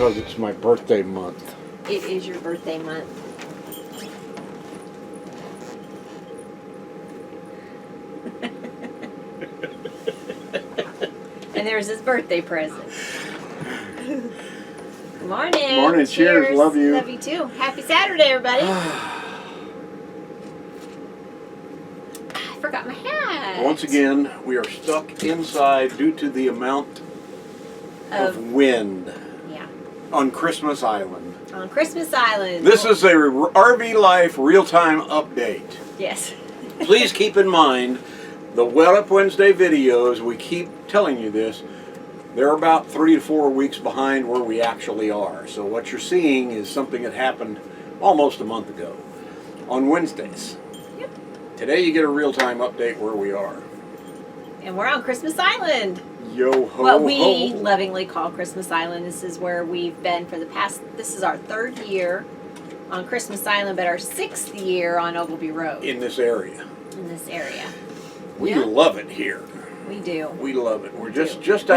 because it's my birthday month. It is your birthday month. And there's his birthday present. Good morning. Morning. Cheers. Love you. Love you too. Happy Saturday, everybody. I forgot my hat. Once again, we are stuck inside due to the amount of wind. Yeah. On Christmas Island. On Christmas Island. This is a RV Life real-time update. Yes. Please keep in mind the Well Up Wednesday videos, we keep telling you this, they're about 3 to 4 weeks behind where we actually are. So what you're seeing is something that happened almost a month ago on Wednesdays. Yep. Today you get a real-time update where we are. And we're on Christmas Island. Yo ho What we ho. lovingly call Christmas Island. This is where we've been for the past, this is our 3rd year on Christmas Island, but our 6th year on Ogilvy Road. In this area. In this area. We Yeah. love it here. We do. We love it. We're just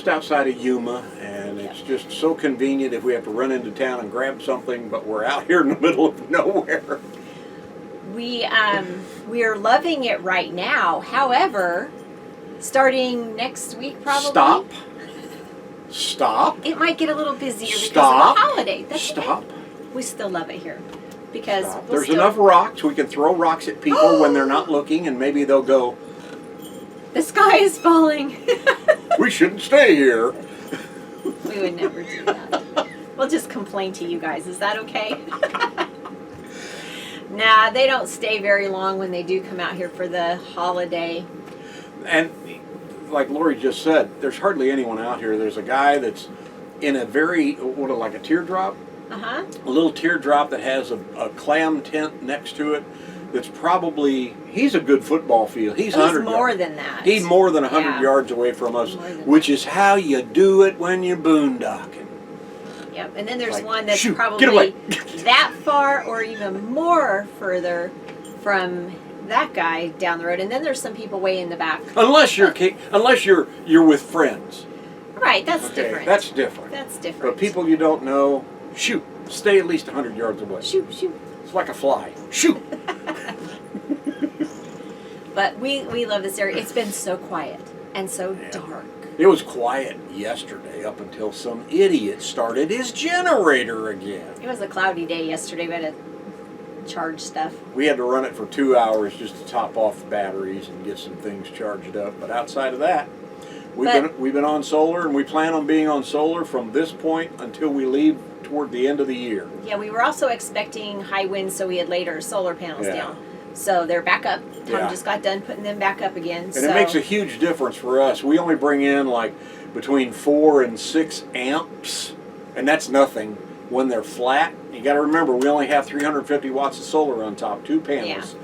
outside of Yuma, and it's just so convenient if we have to run into town and grab something, but we're out here in the middle of nowhere. We are loving it right now. However, starting next week probably. Stop. It might get a little busier because Stop. of the holiday. That's Stop. Okay. We still love it here. Because Stop. we'll There's enough rocks. We can throw rocks at people when they're not looking, and maybe they'll go, the sky is falling. we shouldn't stay here. We would never do that. We'll just complain to you guys. Is that okay? Nah, they don't stay very long when they do come out here for the holiday. And like Lori just said, there's hardly anyone out here. There's a guy that's in a very, like a teardrop? Uh-huh. A little teardrop that has a clam tent next to it. That's probably, he's a good football field. He's 100 more yards. than that. He's more than 100 Yeah. yards away from us, More than which is how you do it when you're boondocking. Yep, and then there's Like, one that's shoot, probably get away. that far or even more further from that guy down the road. And then there's some people way in the back. Unless you're with friends. Right, that's Okay, different. that's different. That's different. But people you don't know, shoot, stay at least 100 yards away. Shoot. It's like a fly. Shoot. But we love this area. It's been so quiet and so dark. It was quiet yesterday up until some idiot started his generator again. It was a cloudy day yesterday. We had to charge stuff. We had to run it for 2 hours just to top off the batteries and get some things charged up. But outside of that, we've been on solar, and we plan on being on solar from this point until we leave toward the end of the year. Yeah, we were also expecting high winds, so we had laid our solar panels Yeah. down. So they're back up. Tom Yeah. just got done putting them back up again. And it makes a huge difference for us. We only bring in like between 4 and 6 amps, and that's nothing when they're flat. You got to remember, we only have 350 watts of solar on top, 2 panels. Yeah.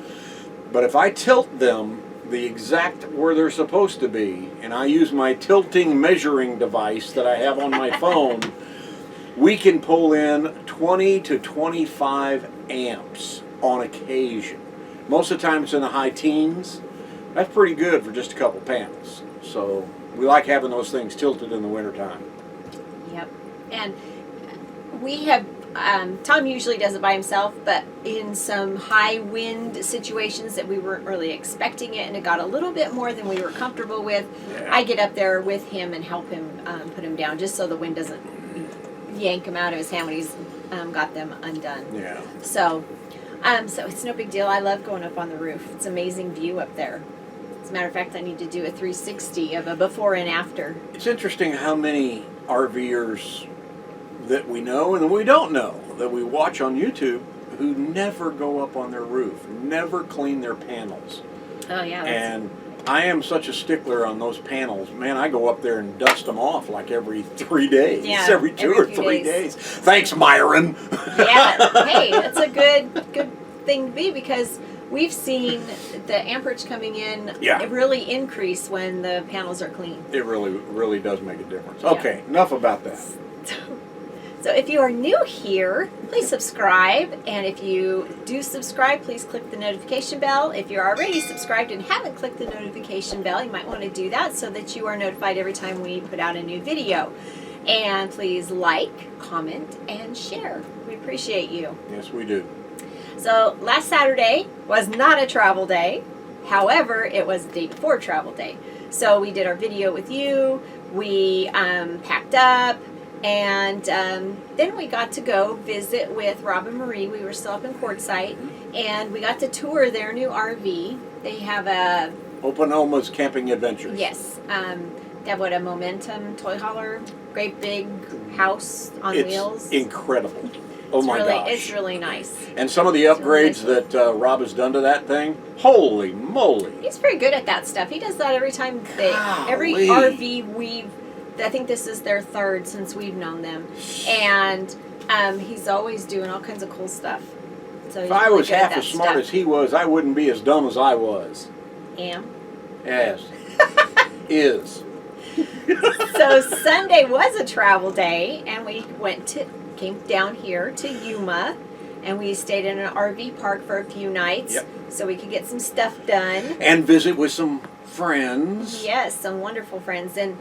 But if I tilt them the exact where they're supposed to be, and I use my tilting measuring device that I have on my phone, we can pull in 20 to 25 amps on occasion. Most of the time it's in the high teens. That's pretty good for just a couple panels. So we like having those things tilted in the wintertime. Yep. And we have, Tom usually does it by himself, but in some high wind situations that we weren't really expecting it, and it got a little bit more than we were comfortable with, Yeah. I get up there with him and help him put him down, just so the wind doesn't yank him out of his hand when he's got them undone. Yeah. So it's no big deal. I love going up on the roof. It's an amazing view up there. As a matter of fact, I need to do a 360 of a before and after. It's interesting how many RVers that we know and that we don't know, that we watch on YouTube, who never go up on their roof, never clean their panels. Oh, yeah. And I am such a stickler on those panels. Man, I go up there and dust them off like every 3 days. Yeah, every 2 or few 3 days. Thanks, Myron. Yeah, hey, that's a good thing to be, because we've seen the amperage coming in really increase when the panels are clean. It really does make a difference. Yeah. Okay, enough about that. So if you are new here, please subscribe. And if you do subscribe, please click the notification bell. If you're already subscribed and haven't clicked the notification bell, you might want to do that so that you are notified every time we put out a new video. And please like, comment, and share. We appreciate you. Yes, we do. So last Saturday was not a travel day. However, it was the day before travel day. So we did our video with you. We packed up. And then we got to go visit with Rob and Marie. We were still up in Quartzsite. And we got to tour their new RV. They have a... Oklahoma's Camping Adventures. Yes. They have a Momentum toy hauler. Great big house on wheels. It's incredible. Oh my gosh. It's really nice. And some of the upgrades that Rob has done to that thing, holy moly. He's pretty good at that stuff. He does that every time. Every RV I think this is their third since we've known them. And he's always doing all kinds of cool stuff. So if I was half as smart as he was, I wouldn't be as dumb as I was. Am? Yes. Is. So Sunday was a travel day, and we came down here to Yuma, and we stayed in an RV park for a few nights, so we could get some stuff done. And visit with some friends. Yes, some wonderful friends. And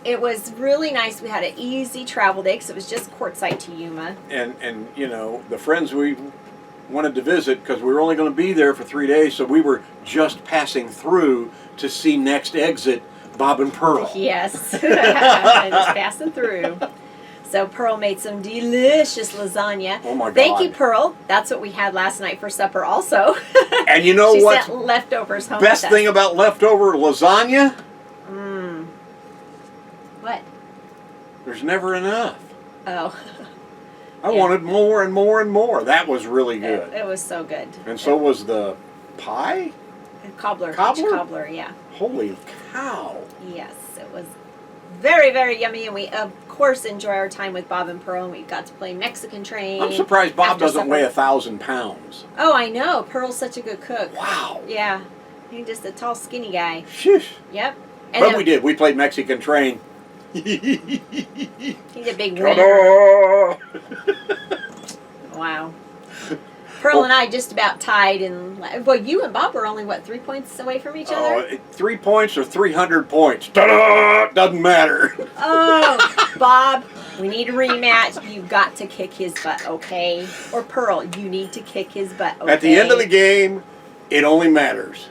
it was really nice. We had an easy travel day because it was just Quartzsite to Yuma. And you know, the friends we wanted to visit, because we were only going to be there for 3 days, so we were just passing through to see next exit Bob and Pearl. Yes, just passing through. So Pearl made some delicious lasagna. Oh my God. Thank you, Pearl. That's what we had last night for supper also. And you know she what's sent leftovers home best with thing us. about leftover lasagna? What? There's never enough. Oh. I wanted more and more and more. That was really good. It was so good. And so was the pie? Cobbler. Cobbler? Yeah. Holy cow. Yes, it was very, very yummy, and we of course enjoy our time with Bob and Pearl, and we got to play Mexican Train. I'm surprised Bob doesn't supper. weigh 1,000 pounds. Oh, I know. Pearl's such a good cook. Wow. Yeah. He's just a tall, skinny guy. Shush. Yep. And But we did. We played Mexican Train. He's a big winner. Wow. Pearl and I just about tied, and well, you and Bob were only 3 points away from each other. 3 points or 300 points. Ta-da! Doesn't matter. Oh, Bob, we need a rematch. You've got to kick his butt, okay? Or Pearl, you need to kick his butt, okay? At the end of the game, it only matters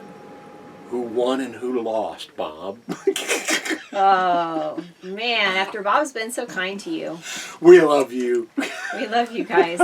who won and who lost, Bob. Oh, man, after Bob's been so kind to you. We love you. We love you guys.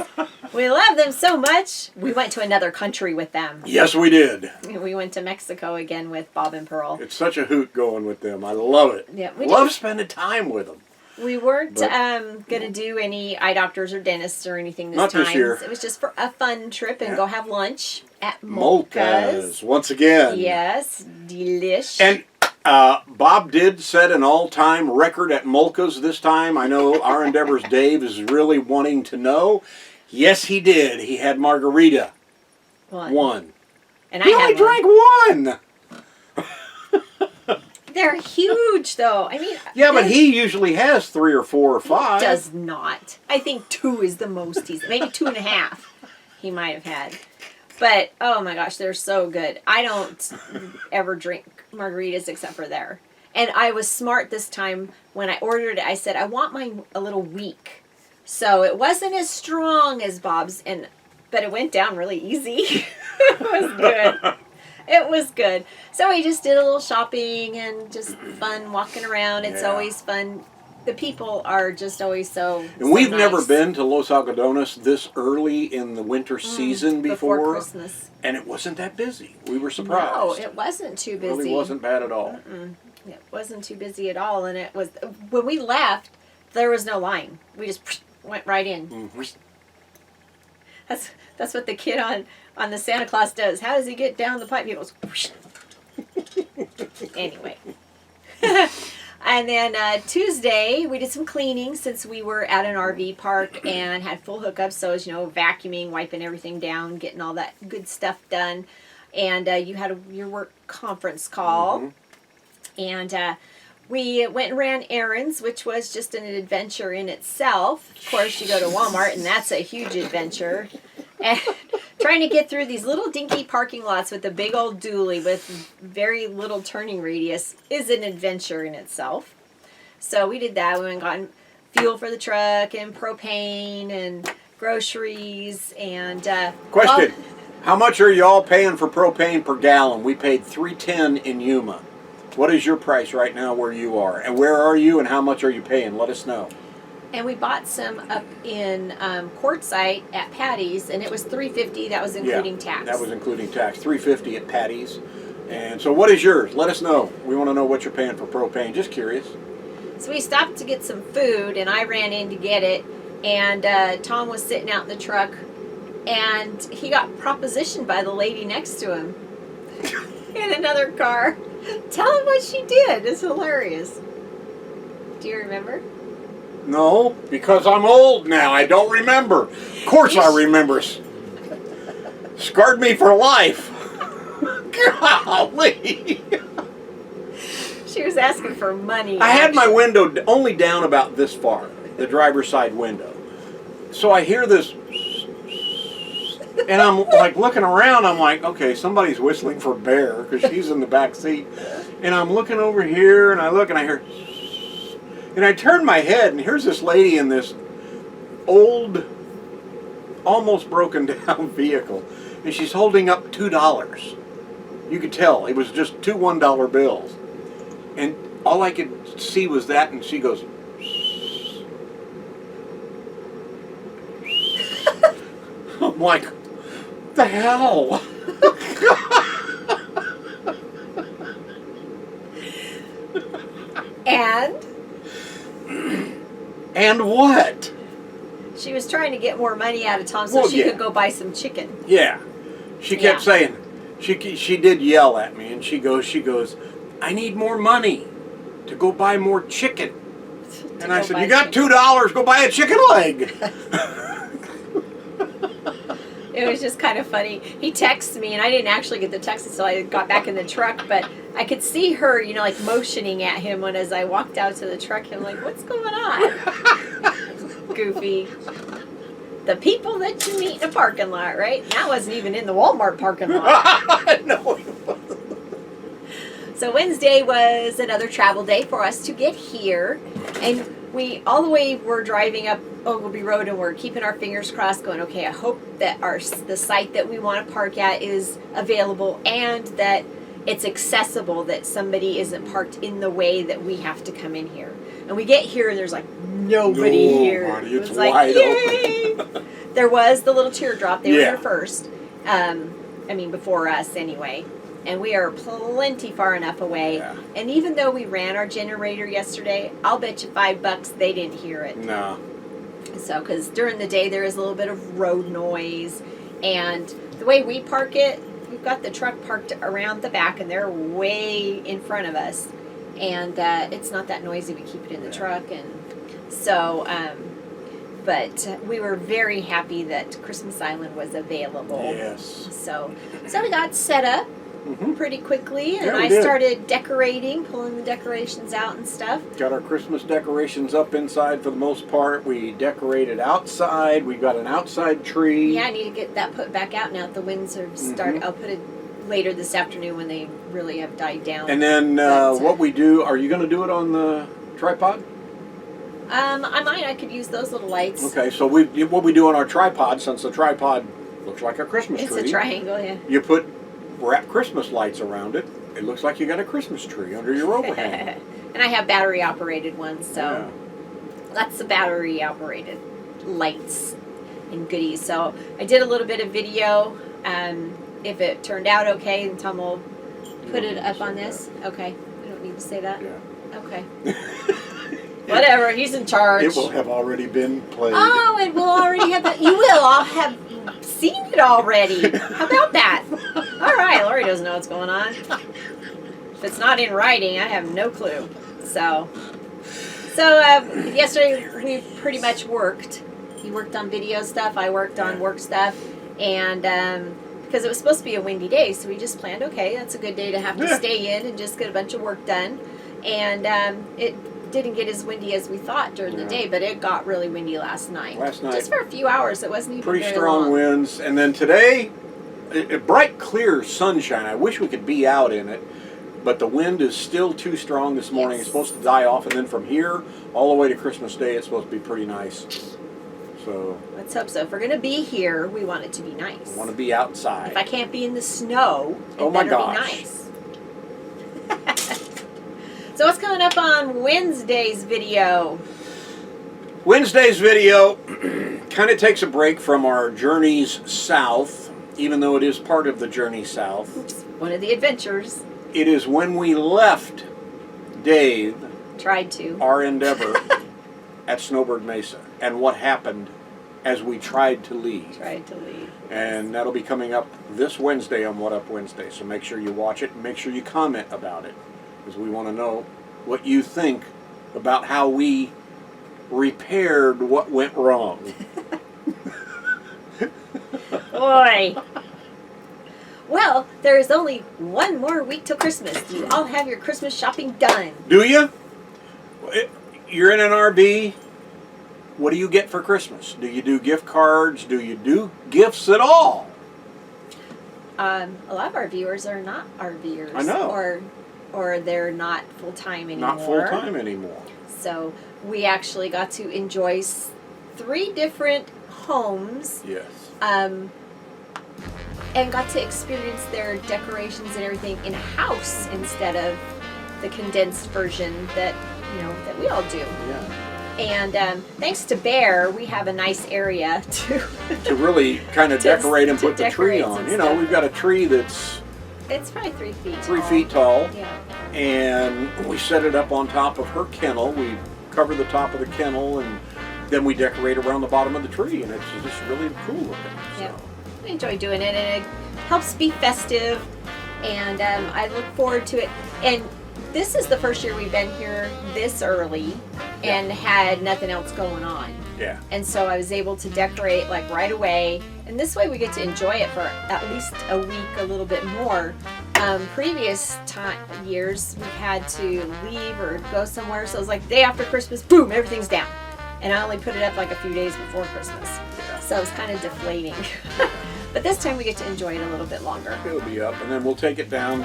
We love them so much. We went to another country with them. Yes, we did. We went to Mexico again with Bob and Pearl. It's such a hoot going with them. I love it. Yeah, love spending time with them. We weren't going to do any eye doctors or dentists or anything this time. Not this year. It was just for a fun trip and go have lunch at Molka's. Once again. Yes, delish. And Bob did set an all-time record at Molka's this time. I know our Endeavors Dave is really wanting to know. Yes, he did. He had margarita. One. And he only drank one. They're huge, though. I mean, yeah, but he usually has 3 or 4 or 5. He does not. I think 2 is the most he's. Maybe 2.5. He might have had. But oh my gosh, they're so good. I don't ever drink margaritas except for there. And I was smart this time when I ordered it. I said I want mine a little weak, so it wasn't as strong as Bob's, but it went down really easy. It was good. It was good. So we just did a little shopping and just fun walking around. It's always fun. The people are just always so And we've nice. never been to Los Algodones this early in the winter season before Christmas. And it wasn't that busy. We were surprised. No, it wasn't too busy. It really wasn't bad at all. It wasn't too busy at all. And it was, when we left, there was no line. We just went right in. Mm-hmm. That's what the kid on the Santa Claus does. How does he get down the pipe? He goes, anyway. And then Tuesday, we did some cleaning since we were at an RV park and had full hookups. So, as you know, vacuuming, wiping everything down, getting all that good stuff done. And you had your work conference call. Mm-hmm. And we went and ran errands, which was just an adventure in itself. Of course, you go to Walmart, and that's a huge adventure. And trying to get through these little dinky parking lots with a big old dually with very little turning radius is an adventure in itself. So we did that. We went and got fuel for the truck and propane and groceries and Question. How much are y'all paying for propane per gallon? We paid $3.10 in Yuma. What is your price right now where you are? And where are you and how much are you paying? Let us know. and we bought some up in Quartzsite at Patty's, and it was $3.50. That was including tax. That was including tax. $3.50 at Patty's. And so what is yours? Let us know. We want to know what you're paying for propane. Just curious. So we stopped to get some food, and I ran in to get it, and Tom was sitting out in the truck, and he got propositioned by the lady next to him in another car. Tell him what she did. It's hilarious. Do you remember? No, because I'm old now. I don't remember. Of course I remember. Scarred me for life. Golly. She was asking for money. I had my window only down about this far, the driver's side window. So I hear this, and I'm like looking around. I'm like, okay, somebody's whistling for Bear because she's in the back seat. And I'm looking over here, and I look, and I hear, and I turn my head, and here's this lady in this old, almost broken down vehicle, and she's holding up $2. You could tell it was just two $1 bills. And all I could see was that, and she goes, I'm like, the hell? And what? She was trying to get more money out of Tom so she could go buy some chicken. Yeah. She kept saying, she did yell at me, and she goes, I need more money to go buy more chicken. And I said, you got $2, go buy a chicken leg. It was just kind of funny. He texted me, and I didn't actually get the text until I got back in the truck, but I could see her, you know, like motioning at him as I walked out to the truck. I'm like, what's going on? Goofy. The people that you meet in a parking lot, right? That wasn't even in the Walmart parking lot. No, it wasn't. So Wednesday was another travel day for us to get here, and we all the way we're driving up Ogilvy Road, and we're keeping our fingers crossed, going, okay, I hope that the site that we want to park at is available and that it's accessible, that somebody isn't parked in the way that we have to come in here. And we get here, and there's like nobody here. Marty, it's like, wide yay! open. There was the little teardrop. They were here first. Before us anyway. And we are plenty far enough away. Yeah. And even though we ran our generator yesterday, I'll bet you $5 they didn't hear it. No. So, because during the day there is a little bit of road noise. And the way we park it, we've got the truck parked around the back, and they're way in front of us. And it's not that noisy. We keep it in the truck. And so, but we were very happy that Christmas Island was available. Yes. So we got set up pretty quickly, and I did. started decorating, pulling the decorations out and stuff. Got our Christmas decorations up inside for the most part. We decorated outside. We got an outside tree. Yeah, I need to get that put back out now. The winds are starting. I'll put it later this afternoon when they really have died down. And then what we do, are you going to do it on the tripod? I might. I could use those little lights. Okay, so what we do on our tripod, since the tripod looks like a Christmas tree. It's a triangle, yeah. You wrap Christmas lights around it. It looks like you got a Christmas tree under your overhang. And I have battery operated ones, so that's the battery operated lights and goodies. So I did a little bit of video. If it turned out okay, then Tom will put it up on this. Okay. I don't need to say that? Yeah. Okay. Whatever, he's in charge. It will have already been played. Oh, it will already have you will all have seen it already. How about that? All right, Lori doesn't know what's going on. If it's not in writing, I have no clue. So yesterday we pretty much worked. He worked on video stuff. I worked on work stuff, and because it was supposed to be a windy day, so we just planned, okay, that's a good day to have to stay in and just get a bunch of work done. And it didn't get as windy as we thought during the day, but it got really windy last night. Just for a few hours. It wasn't even pretty very strong long. winds. And then today, bright, clear sunshine. I wish we could be out in it. But the wind is still too strong this morning. Yes. It's supposed to die off, and then from here all the way to Christmas Day, it's supposed to be pretty nice. So Let's hope so. If we're going to be here, we want it to be nice. I want to be outside. If I can't be in the snow, it Oh my better gosh. be nice. So what's coming up on Wednesday's video? Wednesday's video kind of takes a break from our journeys south, even though it is part of the journey south. Oops, one of the adventures. It is when we left Dave, Tried to. our endeavor, at Snowbird Mesa, and what happened as we tried to leave. Tried to leave. And that'll be coming up this Wednesday on What Up Wednesday. So make sure you watch it and make sure you comment about it, because we want to know what you think about how we repaired what went wrong. Boy. Well, there is only one more week till Christmas. Do you all have your Christmas shopping done? Do you? You're in an RV. What do you get for Christmas? Do you do gift cards? Do you do gifts at all? A lot of our viewers are not RVers. I know. Or they're not full-time anymore. Not full time anymore. So we actually got to enjoy 3 different homes. Yes. And got to experience their decorations and everything in a house instead of the condensed version that that we all do. Yeah. And thanks to Bear, we have a nice area to really kind of To- decorate and to put the tree decorate on. some You know, stuff. we've got a tree that's It's probably 3 feet 3 tall. feet tall, Yeah. and we set it up on top of her kennel. We cover the top of the kennel, and then we decorate around the bottom of the tree, and it's just really cool looking. So. Yeah. I enjoy doing it, and it helps be festive, and I look forward to it. And this is the first year we've been here this early and had nothing else going on. Yeah. And so I was able to decorate like right away, and this way we get to enjoy it for at least a week, a little bit more. Previous years we've had to leave or go somewhere, so it was like day after Christmas, boom, everything's down. And I only put it up like a few days before Christmas. Yeah. So it was kind of deflating. But this time we get to enjoy it a little bit longer. It'll be up, and then we'll take it down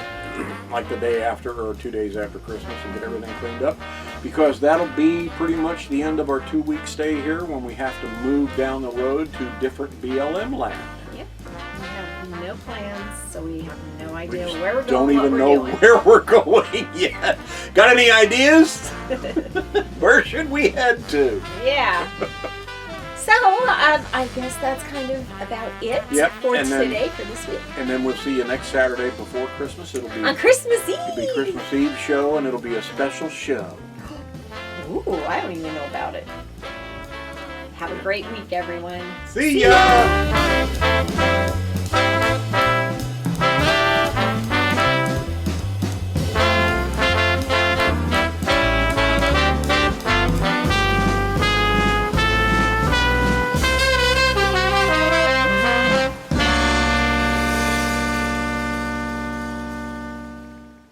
like the day after or 2 days after Christmas and get everything cleaned up, because that'll be pretty much the end of our 2-week stay here when we have to move down the road to different BLM land. Yep. We have no plans, so we have no We idea just where we're don't going, even what know we're doing. where we're going yet. Got any ideas? Where should we head to? Yeah. So, I guess that's kind of about it Yep, for and then- today, for this week. And then we'll see you next Saturday before Christmas. It'll be On Christmas Eve! it'll be Christmas Eve show, and it'll be a special show. Ooh, I don't even know about it. Have a great week, everyone. See ya!